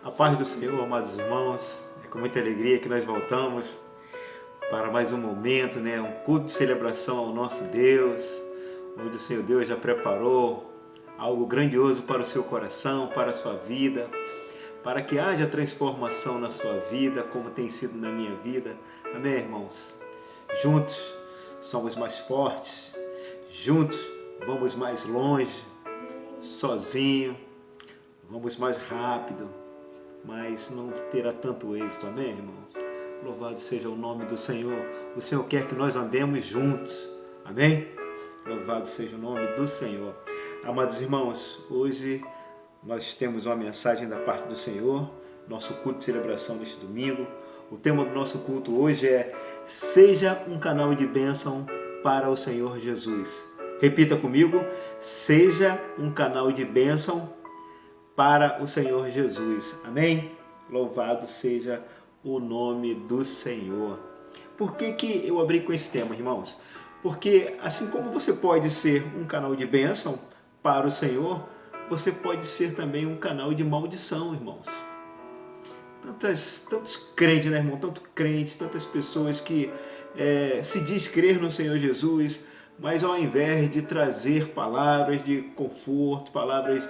A paz do Senhor, amados irmãos, é com muita alegria que nós voltamos para mais um momento, um culto de celebração ao nosso Deus, onde o Senhor Deus já preparou algo grandioso para o seu coração, para a sua vida, para que haja transformação na sua vida, como tem sido na minha vida. Amém, irmãos? Juntos somos mais fortes, juntos vamos mais longe, sozinho vamos mais rápido, mas não terá tanto êxito, amém, irmãos? Louvado seja o nome do Senhor. O Senhor quer que nós andemos juntos, amém? Louvado seja o nome do Senhor. Amados irmãos, hoje nós temos uma mensagem da parte do Senhor, nosso culto de celebração neste domingo. O tema do nosso culto hoje é: seja um canal de bênção para o Senhor Jesus. Repita comigo: seja um canal de bênção para o Senhor Jesus. Amém? Louvado seja o nome do Senhor. Por que eu abri com esse tema, irmãos? Porque assim como você pode ser um canal de bênção para o Senhor, você pode ser também um canal de maldição, irmãos. Tantos crentes, irmão? Tanto crente, tantas pessoas que se diz crer no Senhor Jesus, mas ao invés de trazer palavras de conforto, palavras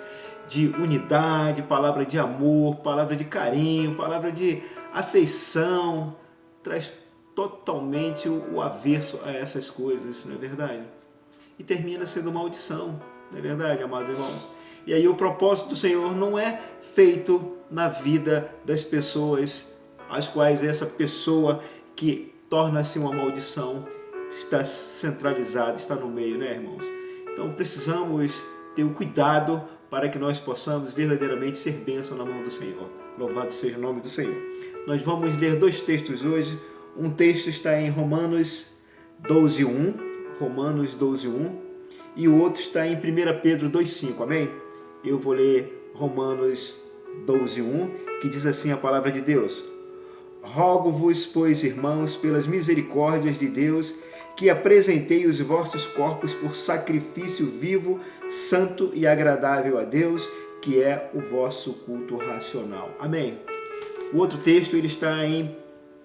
de unidade, palavra de amor, palavra de carinho, palavra de afeição, traz totalmente o avesso a essas coisas, não é verdade? E termina sendo maldição, não é verdade, amados irmãos? E aí o propósito do Senhor não é feito na vida das pessoas, as quais essa pessoa que torna-se uma maldição está centralizada, está no meio, né, irmãos? Então precisamos ter o cuidado para que nós possamos verdadeiramente ser bênção na mão do Senhor. Louvado seja o nome do Senhor. Nós vamos ler dois textos hoje. Um texto está em Romanos 12:1, Romanos 12:1, e o outro está em 1 Pedro 2:5, amém? Eu vou ler Romanos 12:1, que diz assim a palavra de Deus: rogo-vos, pois, irmãos, pelas misericórdias de Deus, que apresentei os vossos corpos por sacrifício vivo, santo e agradável a Deus, que é o vosso culto racional. Amém. O outro texto ele está em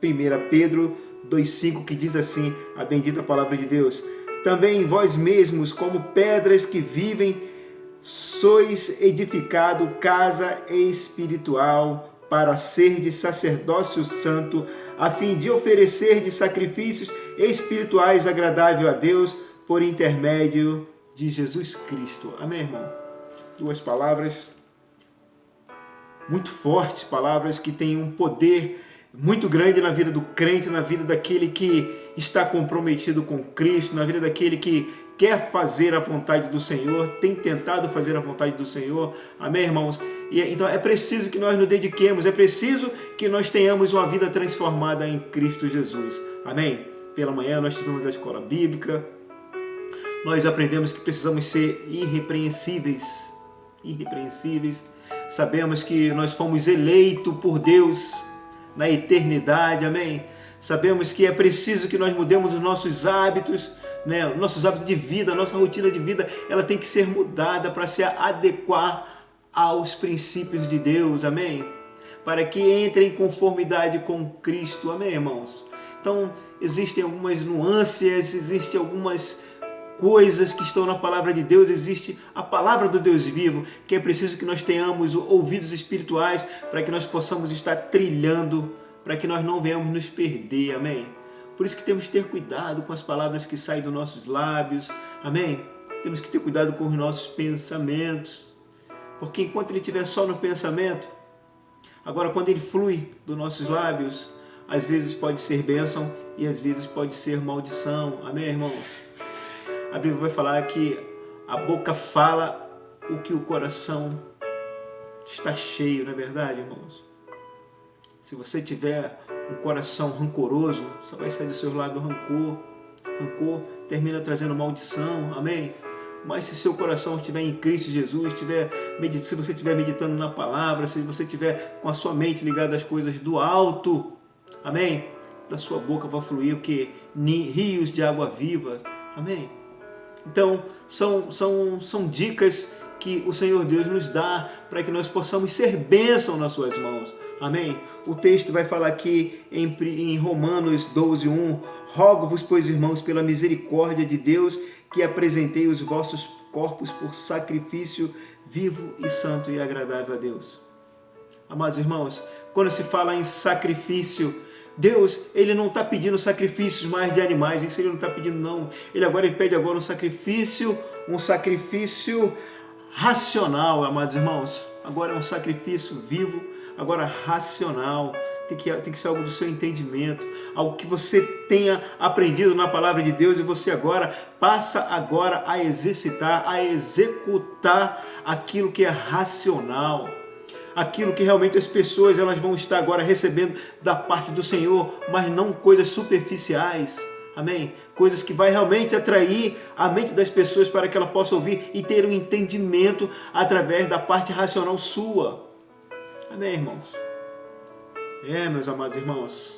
1 Pedro 2:5, que diz assim, a bendita palavra de Deus: também vós mesmos, como pedras que vivem, sois edificado casa espiritual, para ser de sacerdócio santo, a fim de oferecer de sacrifícios espirituais agradável a Deus, por intermédio de Jesus Cristo. Amém, irmão? Duas palavras muito fortes, palavras que têm um poder muito grande na vida do crente, na vida daquele que está comprometido com Cristo, na vida daquele que quer fazer a vontade do Senhor, tem tentado fazer a vontade do Senhor. Amém, irmãos? E então é preciso que nós nos dediquemos, é preciso que nós tenhamos uma vida transformada em Cristo Jesus. Amém? Pela manhã nós tivemos a escola bíblica, nós aprendemos que precisamos ser irrepreensíveis. Sabemos que nós fomos eleitos por Deus na eternidade, amém? Sabemos que é preciso que nós mudemos os nossos hábitos, nossos hábitos de vida, a nossa rotina de vida, ela tem que ser mudada para se adequar aos princípios de Deus, amém? Para que entre em conformidade com Cristo, amém, irmãos? Então, existem algumas nuances, existem algumas coisas que estão na palavra de Deus, existe a palavra do Deus vivo, que é preciso que nós tenhamos ouvidos espirituais para que nós possamos estar trilhando, para que nós não venhamos nos perder, amém? Por isso que temos que ter cuidado com as palavras que saem dos nossos lábios, amém? Temos que ter cuidado com os nossos pensamentos, porque enquanto ele estiver só no pensamento, agora quando ele flui dos nossos lábios, às vezes pode ser bênção e às vezes pode ser maldição, amém, irmãos? A Bíblia vai falar que a boca fala o que o coração está cheio, não é verdade, irmãos? Se você tiver um coração rancoroso, só vai sair do seu lábio rancor. Rancor termina trazendo maldição, amém? Mas se seu coração estiver em Cristo Jesus, se você estiver meditando na palavra, se você estiver com a sua mente ligada às coisas do alto, amém? Da sua boca vai fluir o que? Rios de água viva, amém? Então, são dicas que o Senhor Deus nos dá para que nós possamos ser bênção nas suas mãos. Amém? O texto vai falar aqui em Romanos 12:1: rogo-vos, pois, irmãos, pela misericórdia de Deus, que apresentei os vossos corpos por sacrifício vivo e santo e agradável a Deus. Amados irmãos, quando se fala em sacrifício, Deus, Ele não está pedindo sacrifícios mais de animais, isso Ele não está pedindo não. Ele pede agora um sacrifício racional, amados irmãos. Agora é um sacrifício vivo, agora racional. Tem que ser algo do seu entendimento, algo que você tenha aprendido na palavra de Deus e você passa a exercitar, a executar aquilo que é racional. Aquilo que realmente as pessoas elas vão estar agora recebendo da parte do Senhor, mas não coisas superficiais, amém? Coisas que vai realmente atrair a mente das pessoas para que ela possa ouvir e ter um entendimento através da parte racional sua, amém, irmãos? Meus amados irmãos,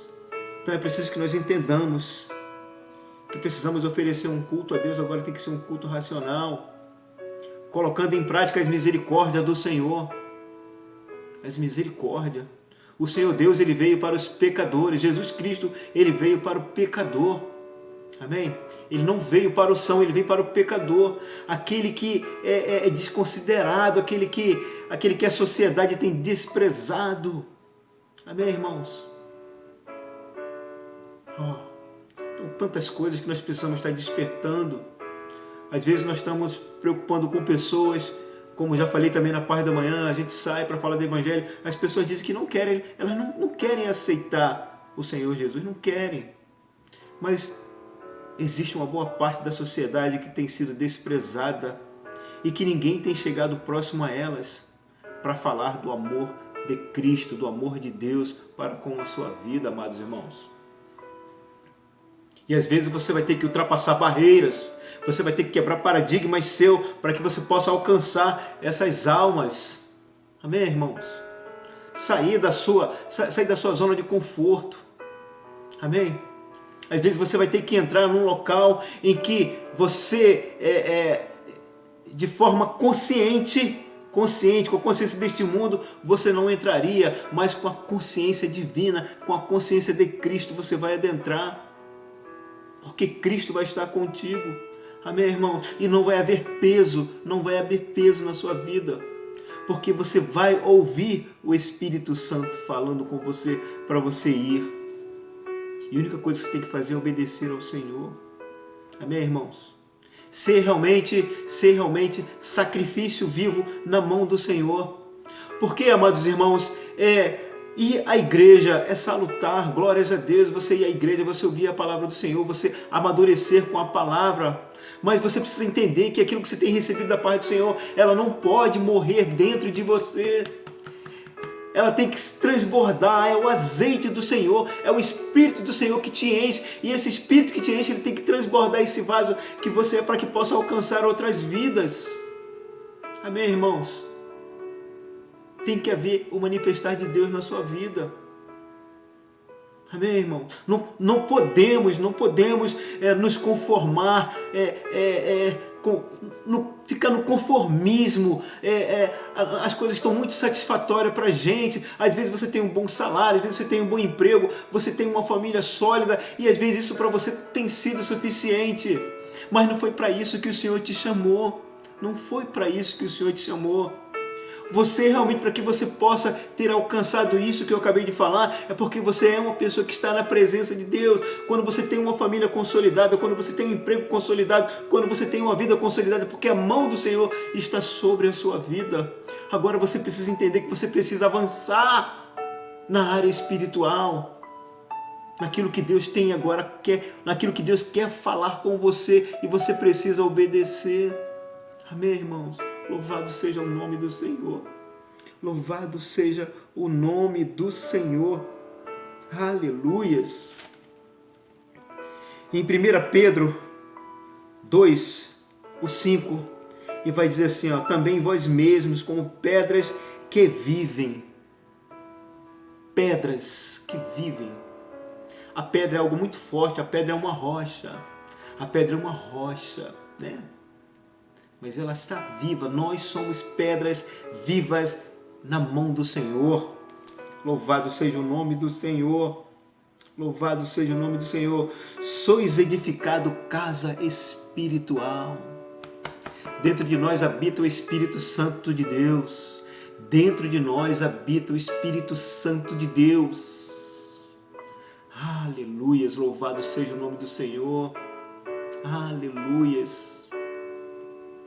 então é preciso que nós entendamos que precisamos oferecer um culto a Deus, agora tem que ser um culto racional, colocando em prática as misericórdias do Senhor. As misericórdias. O Senhor Deus, Ele veio para os pecadores. Jesus Cristo, Ele veio para o pecador. Amém? Ele não veio para o são, Ele veio para o pecador. Aquele que é desconsiderado, aquele que a sociedade tem desprezado. Amém, irmãos? Então, tantas coisas que nós precisamos estar despertando. Às vezes nós estamos preocupando com pessoas. Como já falei também na parte da manhã, a gente sai para falar do Evangelho, as pessoas dizem que não querem, elas não querem aceitar o Senhor Jesus, não querem. Mas existe uma boa parte da sociedade que tem sido desprezada e que ninguém tem chegado próximo a elas para falar do amor de Cristo, do amor de Deus para com a sua vida, amados irmãos. E às vezes você vai ter que ultrapassar barreiras, você vai ter que quebrar paradigmas seu para que você possa alcançar essas almas. Amém, irmãos? Sair da sua zona de conforto. Amém? Às vezes você vai ter que entrar num local em que você, de forma consciente, com a consciência deste mundo, você não entraria, mas com a consciência divina, com a consciência de Cristo, você vai adentrar. Porque Cristo vai estar contigo. Amém, irmão? E não vai haver peso na sua vida. Porque você vai ouvir o Espírito Santo falando com você para você ir. E a única coisa que você tem que fazer é obedecer ao Senhor. Amém, irmãos? Ser realmente sacrifício vivo na mão do Senhor. Porque, amados irmãos, ir à igreja é salutar, glórias a Deus, você ir à igreja, você ouvir a palavra do Senhor, você amadurecer com a palavra, mas você precisa entender que aquilo que você tem recebido da parte do Senhor, ela não pode morrer dentro de você, ela tem que transbordar, é o azeite do Senhor, é o Espírito do Senhor que te enche, e esse Espírito que te enche, ele tem que transbordar esse vaso que você é para que possa alcançar outras vidas. Amém, irmãos? Tem que haver o manifestar de Deus na sua vida. Amém, irmão? Não podemos nos conformar, ficar no conformismo. As coisas estão muito satisfatórias para a gente. Às vezes você tem um bom salário, às vezes você tem um bom emprego, você tem uma família sólida e às vezes isso para você tem sido suficiente. Mas não foi para isso que o Senhor te chamou. Não foi para isso que o Senhor te chamou. Você realmente, para que você possa ter alcançado isso que eu acabei de falar, é porque você é uma pessoa que está na presença de Deus. Quando você tem uma família consolidada, quando você tem um emprego consolidado, quando você tem uma vida consolidada, porque a mão do Senhor está sobre a sua vida. Agora você precisa entender que você precisa avançar na área espiritual, naquilo que Deus tem agora, naquilo que Deus quer falar com você, e você precisa obedecer. Amém, irmãos? Louvado seja o nome do Senhor. Louvado seja o nome do Senhor. Aleluias. Em 1 Pedro 2, o 5, e vai dizer assim, também vós mesmos como pedras que vivem. Pedras que vivem. A pedra é algo muito forte, a pedra é uma rocha. A pedra é uma rocha, né? mas ela está viva. Nós somos pedras vivas na mão do Senhor. Louvado seja o nome do Senhor. Louvado seja o nome do Senhor. Sois edificado casa espiritual. Dentro de nós habita o Espírito Santo de Deus. Dentro de nós habita o Espírito Santo de Deus. Aleluias, louvado seja o nome do Senhor. Aleluias.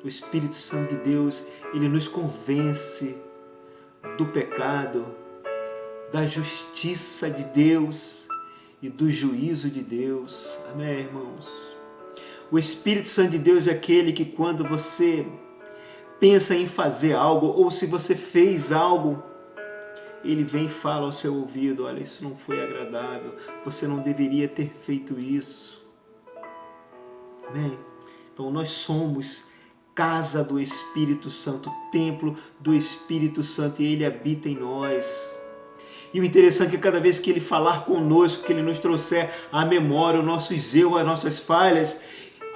O Espírito Santo de Deus, ele nos convence do pecado, da justiça de Deus e do juízo de Deus. Amém, irmãos? O Espírito Santo de Deus é aquele que quando você pensa em fazer algo, ou se você fez algo, ele vem e fala ao seu ouvido: olha, isso não foi agradável, você não deveria ter feito isso. Amém? Então nós somos casa do Espírito Santo, templo do Espírito Santo, e ele habita em nós. E o interessante é que cada vez que ele falar conosco, que ele nos trouxer à memória os nossos erros, as nossas falhas,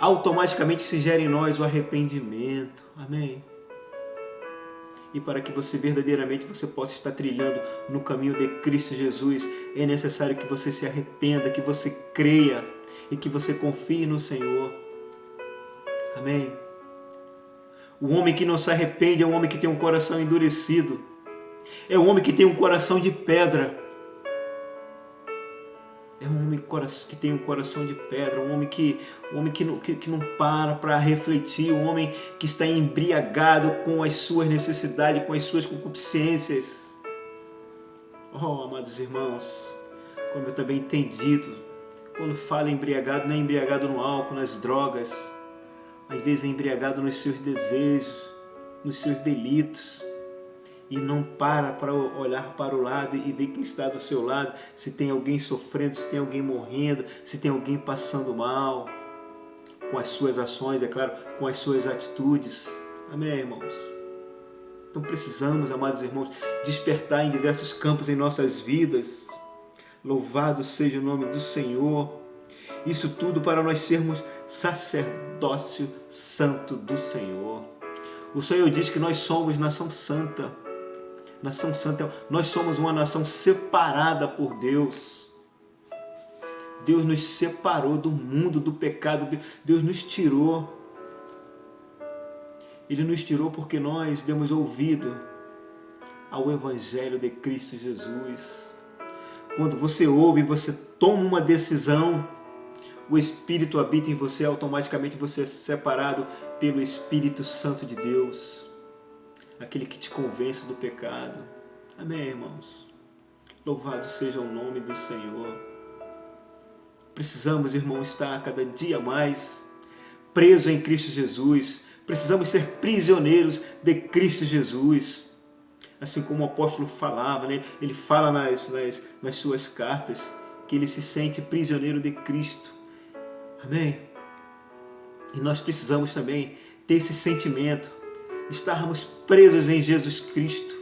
automaticamente se gera em nós o arrependimento. Amém? E para que você verdadeiramente você possa estar trilhando no caminho de Cristo Jesus, é necessário que você se arrependa, que você creia e que você confie no Senhor. Amém? O homem que não se arrepende é um homem que tem um coração endurecido. É um homem que tem um coração de pedra. É um homem que tem um coração de pedra, um homem que não para refletir, um homem que está embriagado com as suas necessidades, com as suas concupiscências. Oh, amados irmãos, como eu também tenho dito, quando fala embriagado, não é embriagado no álcool, nas drogas, às vezes é embriagado nos seus desejos, nos seus delitos. E não para olhar para o lado e ver quem está do seu lado, se tem alguém sofrendo, se tem alguém morrendo, se tem alguém passando mal, com as suas ações, é claro, com as suas atitudes. Amém, irmãos? Então precisamos, amados irmãos, despertar em diversos campos em nossas vidas. Louvado seja o nome do Senhor. Isso tudo para nós sermos sacerdócio santo do Senhor. O Senhor diz que nós somos nação santa. Nação santa, nós somos uma nação separada por Deus. Deus nos separou do mundo, do pecado. Deus nos tirou. Ele nos tirou porque nós demos ouvido ao Evangelho de Cristo Jesus. Quando você ouve, você toma uma decisão, o Espírito habita em você, automaticamente você é separado pelo Espírito Santo de Deus. Aquele que te convence do pecado. Amém, irmãos? Louvado seja o nome do Senhor. Precisamos, irmãos, estar cada dia mais presos em Cristo Jesus. Precisamos ser prisioneiros de Cristo Jesus. Assim como o apóstolo falava, né? Ele fala nas suas cartas que ele se sente prisioneiro de Cristo. Amém? E nós precisamos também ter esse sentimento, estarmos presos em Jesus Cristo.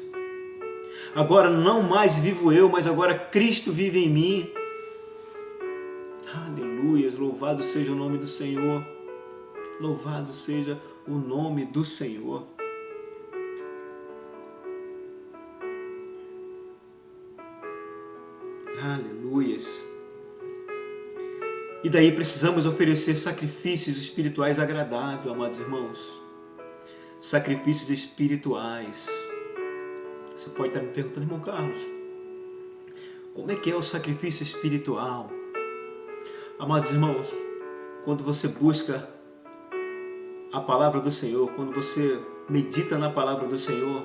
Agora não mais vivo eu, mas agora Cristo vive em mim. Aleluias, louvado seja o nome do Senhor. Louvado seja o nome do Senhor. Aleluias. E daí precisamos oferecer sacrifícios espirituais agradáveis, amados irmãos. Sacrifícios espirituais. Você pode estar me perguntando, irmão Carlos, como é que é o sacrifício espiritual? Amados irmãos, quando você busca a palavra do Senhor, quando você medita na palavra do Senhor,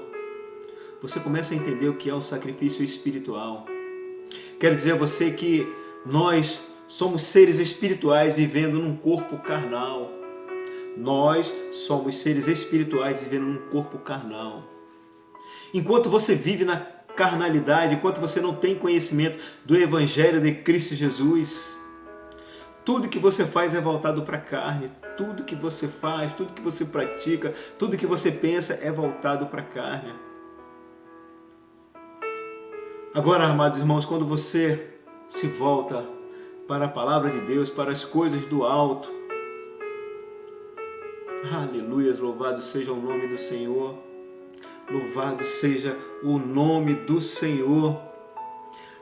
você começa a entender o que é o sacrifício espiritual. Quero dizer a você que nós somos seres espirituais vivendo num corpo carnal. Nós somos seres espirituais vivendo num corpo carnal. Enquanto você vive na carnalidade, enquanto você não tem conhecimento do Evangelho de Cristo Jesus, tudo que você faz é voltado para a carne. Tudo que você faz, tudo que você pratica, tudo que você pensa é voltado para a carne. Agora, amados irmãos, quando você se volta para a palavra de Deus, para as coisas do alto, Aleluia, louvado seja o nome do Senhor. Louvado seja o nome do Senhor.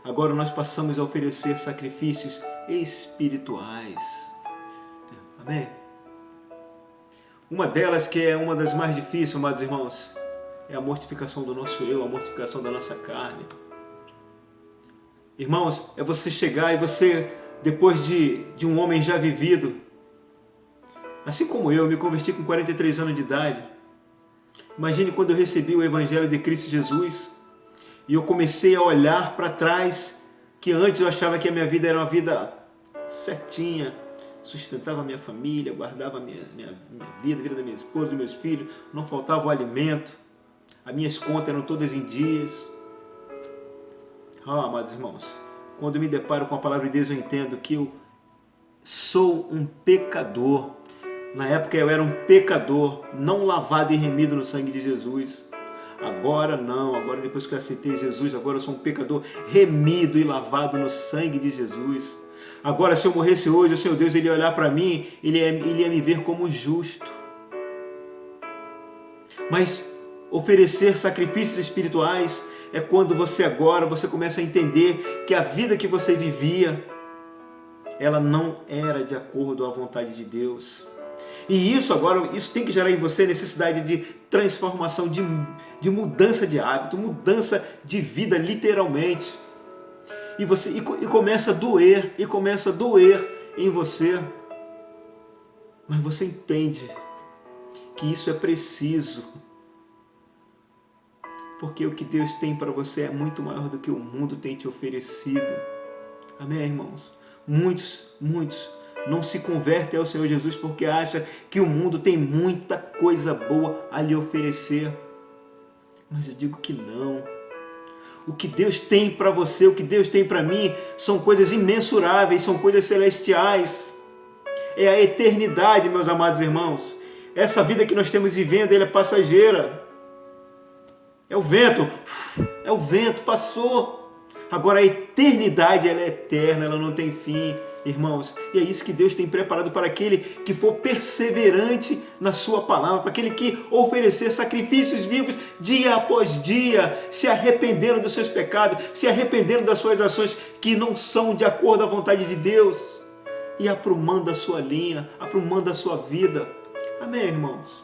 Agora nós passamos a oferecer sacrifícios espirituais. Amém? Uma delas, que é uma das mais difíceis, amados irmãos, é a mortificação do nosso eu, a mortificação da nossa carne. Irmãos, é você chegar e você, depois de um homem já vivido, assim como eu me converti com 43 anos de idade. Imagine quando eu recebi o Evangelho de Cristo Jesus e eu comecei a olhar para trás, que antes eu achava que a minha vida era uma vida certinha, sustentava a minha família, guardava a minha vida, a vida da minha esposa, dos meus filhos, não faltava o alimento, as minhas contas eram todas em dias. Amados irmãos, quando eu me deparo com a palavra de Deus, eu entendo que eu sou um pecador. Na época eu era um pecador, não lavado e remido no sangue de Jesus. Agora não, agora depois que eu aceitei Jesus, agora eu sou um pecador remido e lavado no sangue de Jesus. Agora, se eu morresse hoje, o Senhor Deus, Ele ia olhar para mim, Ele ia me ver como justo. Mas oferecer sacrifícios espirituais é quando você começa a entender que a vida que você vivia, ela não era de acordo à vontade de Deus. E isso tem que gerar em você necessidade de transformação, de mudança de hábito, mudança de vida, literalmente. E começa a doer em você. Mas você entende que isso é preciso. Porque o que Deus tem para você é muito maior do que o mundo tem te oferecido. Amém, irmãos? Muitos não se convertem ao Senhor Jesus porque acham que o mundo tem muita coisa boa a lhe oferecer. Mas eu digo que não. O que Deus tem para você, o que Deus tem para mim, são coisas imensuráveis, são coisas celestiais. É a eternidade, meus amados irmãos. Essa vida que nós estamos vivendo, ela é passageira. É o vento, passou. Agora a eternidade, ela é eterna, ela não tem fim, irmãos. E é isso que Deus tem preparado para aquele que for perseverante na sua palavra, para aquele que oferecer sacrifícios vivos dia após dia, se arrependendo dos seus pecados, se arrependendo das suas ações que não são de acordo à vontade de Deus e aprumando a sua linha, aprumando a sua vida. Amém, irmãos?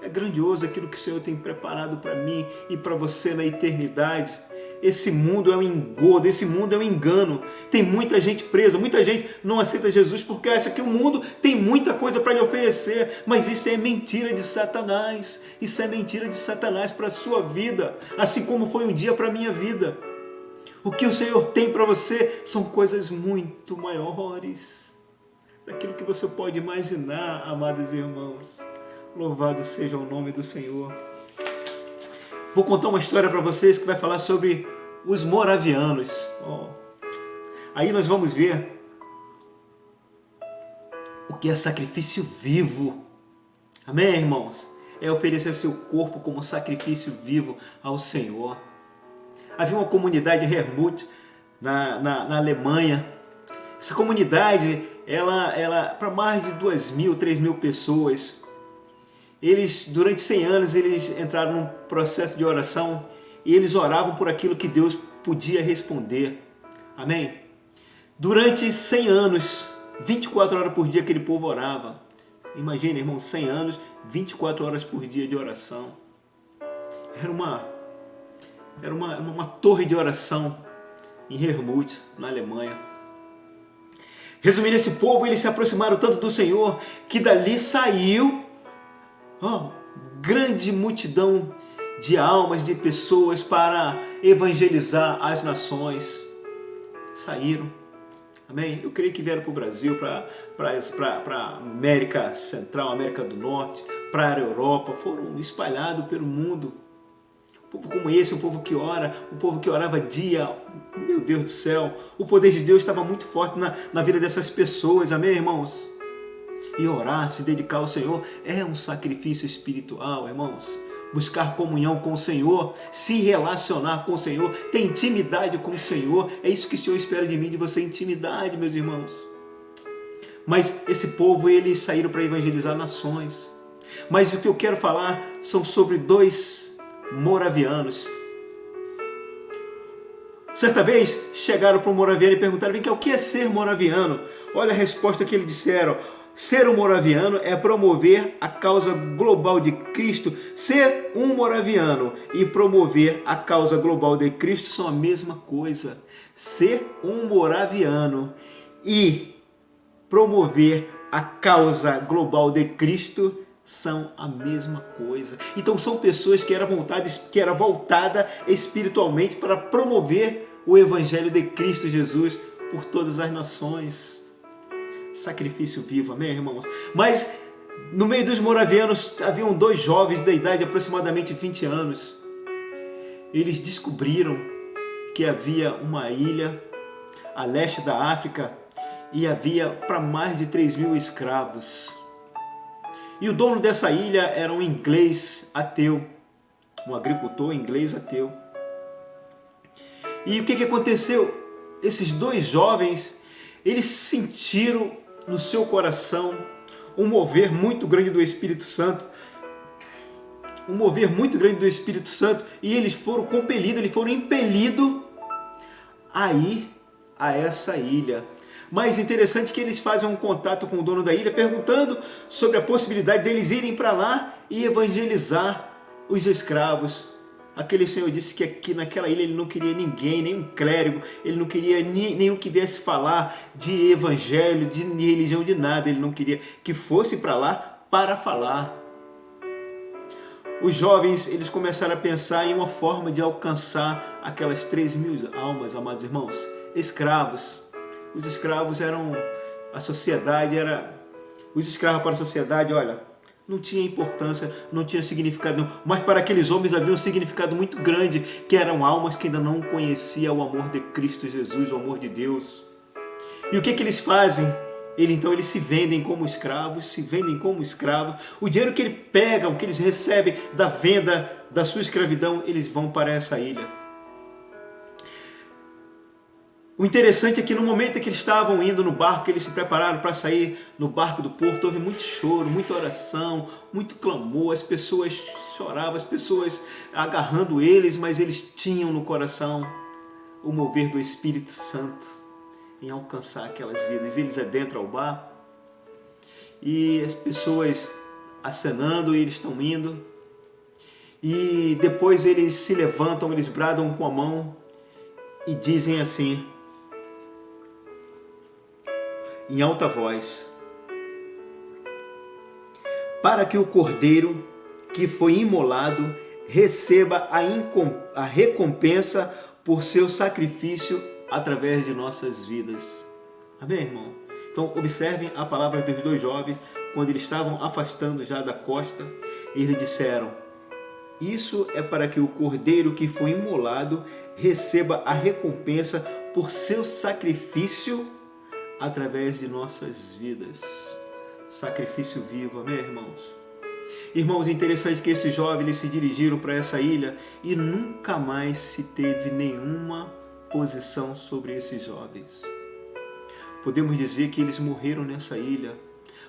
É grandioso aquilo que o Senhor tem preparado para mim e para você na eternidade. Esse mundo é um engodo, esse mundo é um engano. Tem muita gente presa, muita gente não aceita Jesus porque acha que o mundo tem muita coisa para lhe oferecer. Mas isso é mentira de Satanás. Isso é mentira de Satanás para a sua vida, assim como foi um dia para a minha vida. O que o Senhor tem para você são coisas muito maiores daquilo que você pode imaginar, amados irmãos. Louvado seja o nome do Senhor. Vou contar uma história para vocês que vai falar sobre os moravianos. Aí nós vamos ver o que é sacrifício vivo. Amém, irmãos? É oferecer seu corpo como sacrifício vivo ao Senhor. Havia uma comunidade Hermut na Alemanha. Essa comunidade, ela para mais de 2.000, 3.000 pessoas. Eles, durante 100 anos, eles entraram num processo de oração e eles oravam por aquilo que Deus podia responder. Amém? Durante 100 anos, 24 horas por dia aquele povo orava. Imagina, irmão, 100 anos, 24 horas por dia de oração. Era uma torre de oração em Hermut, na Alemanha. Resumindo, esse povo, eles se aproximaram tanto do Senhor que dali saiu grande multidão de almas, de pessoas para evangelizar as nações. Saíram. Amém? Eu creio que vieram para o Brasil, para a América Central, América do Norte, para a Europa, foram espalhados pelo mundo. Um povo como esse, um povo que ora, um povo que orava dia, meu Deus do céu, o poder de Deus estava muito forte na vida dessas pessoas, amém, irmãos? E orar, se dedicar ao Senhor, é um sacrifício espiritual, irmãos. Buscar comunhão com o Senhor, se relacionar com o Senhor, ter intimidade com o Senhor, é isso que o Senhor espera de mim, de você, intimidade, meus irmãos. Mas esse povo, eles saíram para evangelizar nações. Mas o que eu quero falar são sobre 2 moravianos. Certa vez chegaram para um moraviano e perguntaram: vem cá, o que é ser moraviano? Olha a resposta que eles disseram: ser um moraviano é promover a causa global de Cristo. Ser um moraviano e promover a causa global de Cristo são a mesma coisa. Ser um moraviano e promover a causa global de Cristo são a mesma coisa. Então são pessoas que eram voltada espiritualmente para promover o Evangelho de Cristo Jesus por todas as nações. Sacrifício vivo, amém, irmãos? Mas no meio dos moravianos haviam 2 jovens da idade de aproximadamente 20 anos. Eles descobriram que havia uma ilha a leste da África e havia para mais de 3.000 escravos. E o dono dessa ilha era um inglês ateu, um agricultor inglês ateu. E o que aconteceu? Esses 2 jovens, eles sentiram no seu coração um mover muito grande do Espírito Santo. Um mover muito grande do Espírito Santo. E eles foram compelidos, eles foram impelidos a ir a essa ilha. Mas interessante que eles fazem um contato com o dono da ilha, perguntando sobre a possibilidade deles irem para lá e evangelizar os escravos. Aquele senhor disse que aqui naquela ilha ele não queria ninguém, nenhum clérigo, ele não queria nenhum que viesse falar de evangelho, de religião, de nada. Ele não queria que fosse para lá para falar. Os jovens, eles começaram a pensar em uma forma de alcançar aquelas 3.000 almas, amados irmãos, escravos. Os escravos eram, a sociedade era, os escravos para a sociedade, olha, não tinha importância, não tinha significado nenhum, mas para aqueles homens havia um significado muito grande, que eram almas que ainda não conheciam o amor de Cristo Jesus, o amor de Deus. E o que eles fazem? Então eles se vendem como escravos, O dinheiro que eles pegam, que eles recebem da venda da sua escravidão, eles vão para essa ilha. O interessante é que no momento em que eles estavam indo no barco, que eles se prepararam para sair no barco do porto, houve muito choro, muita oração, muito clamor, as pessoas choravam, as pessoas agarrando eles, mas eles tinham no coração o mover do Espírito Santo em alcançar aquelas vidas. Eles adentram ao barco e as pessoas acenando, e eles estão indo, e depois eles se levantam, eles bradam com a mão e dizem assim, em alta voz: para que o cordeiro que foi imolado receba a recompensa por seu sacrifício através de nossas vidas. Amém, irmão? Então observem a palavra dos 2 jovens, quando eles estavam afastando já da costa, eles disseram: isso é para que o cordeiro que foi imolado receba a recompensa por seu sacrifício através de nossas vidas. Sacrifício vivo, amém, irmãos? Irmãos, é interessante que esses jovens eles se dirigiram para essa ilha e nunca mais se teve nenhuma posição sobre esses jovens. Podemos dizer que eles morreram nessa ilha.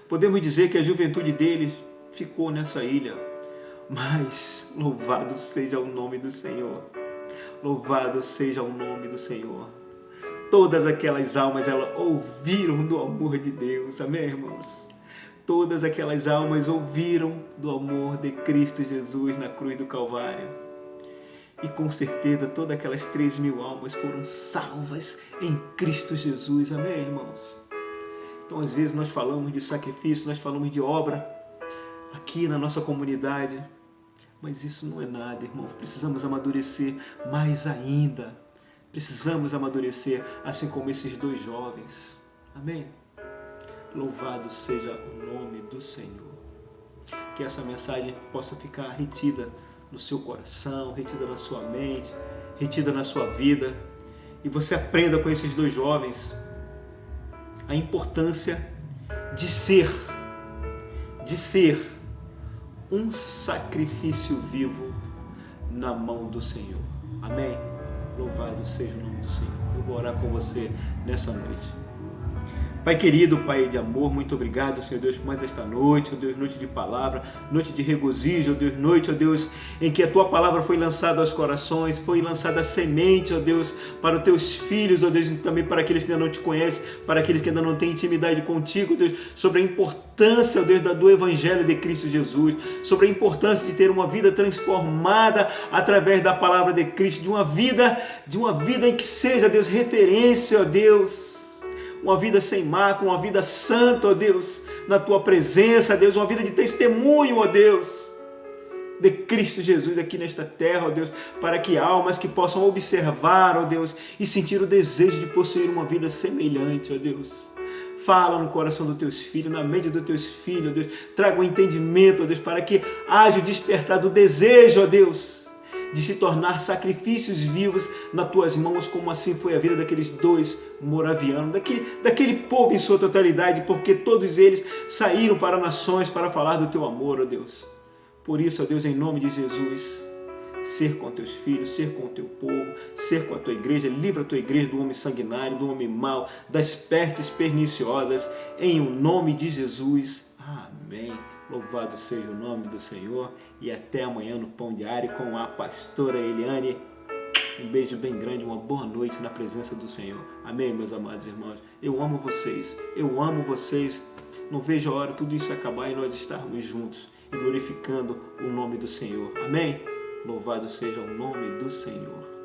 Podemos dizer que a juventude deles ficou nessa ilha. Mas louvado seja o nome do Senhor. Louvado seja o nome do Senhor. Todas aquelas almas, elas ouviram do amor de Deus. Amém, irmãos? Todas aquelas almas ouviram do amor de Cristo Jesus na cruz do Calvário. E com certeza todas aquelas 3.000 almas foram salvas em Cristo Jesus. Amém, irmãos? Então às vezes nós falamos de sacrifício, nós falamos de obra aqui na nossa comunidade. Mas isso não é nada, irmãos. Precisamos amadurecer mais ainda. Precisamos amadurecer, assim como esses 2 jovens. Amém? Louvado seja o nome do Senhor. Que essa mensagem possa ficar retida no seu coração, retida na sua mente, retida na sua vida. E você aprenda com esses 2 jovens a importância de ser um sacrifício vivo na mão do Senhor. Amém? Louvado seja o nome do Senhor. Eu vou orar com você nessa noite. Pai querido, Pai de amor, muito obrigado, Senhor Deus, por mais esta noite, ó Deus, noite de palavra, noite de regozijo, ó Deus, noite, ó Deus, em que a Tua palavra foi lançada aos corações, foi lançada a semente, ó Deus, para os Teus filhos, ó Deus, e também para aqueles que ainda não Te conhecem, para aqueles que ainda não têm intimidade contigo, ó Deus, sobre a importância, ó Deus, do Evangelho de Cristo Jesus, sobre a importância de ter uma vida transformada através da palavra de Cristo, de uma vida em que seja, Deus, referência, ó Deus, uma vida sem mácula, uma vida santa, ó Deus, na Tua presença, Deus, uma vida de testemunho, ó Deus, de Cristo Jesus aqui nesta terra, ó Deus, para que almas que possam observar, ó Deus, e sentir o desejo de possuir uma vida semelhante, ó Deus. Fala no coração dos Teus filhos, na mente dos Teus filhos, ó Deus, traga um entendimento, ó Deus, para que haja o despertar do desejo, ó Deus, de se tornar sacrifícios vivos nas Tuas mãos, como assim foi a vida daqueles 2 moravianos, daquele povo em sua totalidade, porque todos eles saíram para nações para falar do Teu amor, ó Deus. Por isso, ó Deus, em nome de Jesus, ser com Teus filhos, ser com o Teu povo, ser com a Tua igreja, livra a Tua igreja do homem sanguinário, do homem mau, das pestes perniciosas, em o nome de Jesus. Amém. Louvado seja o nome do Senhor e até amanhã no Pão Diário com a pastora Eliane. Um beijo bem grande, uma boa noite na presença do Senhor. Amém, meus amados irmãos. Eu amo vocês. Não vejo a hora tudo isso acabar e nós estarmos juntos e glorificando o nome do Senhor. Amém? Louvado seja o nome do Senhor.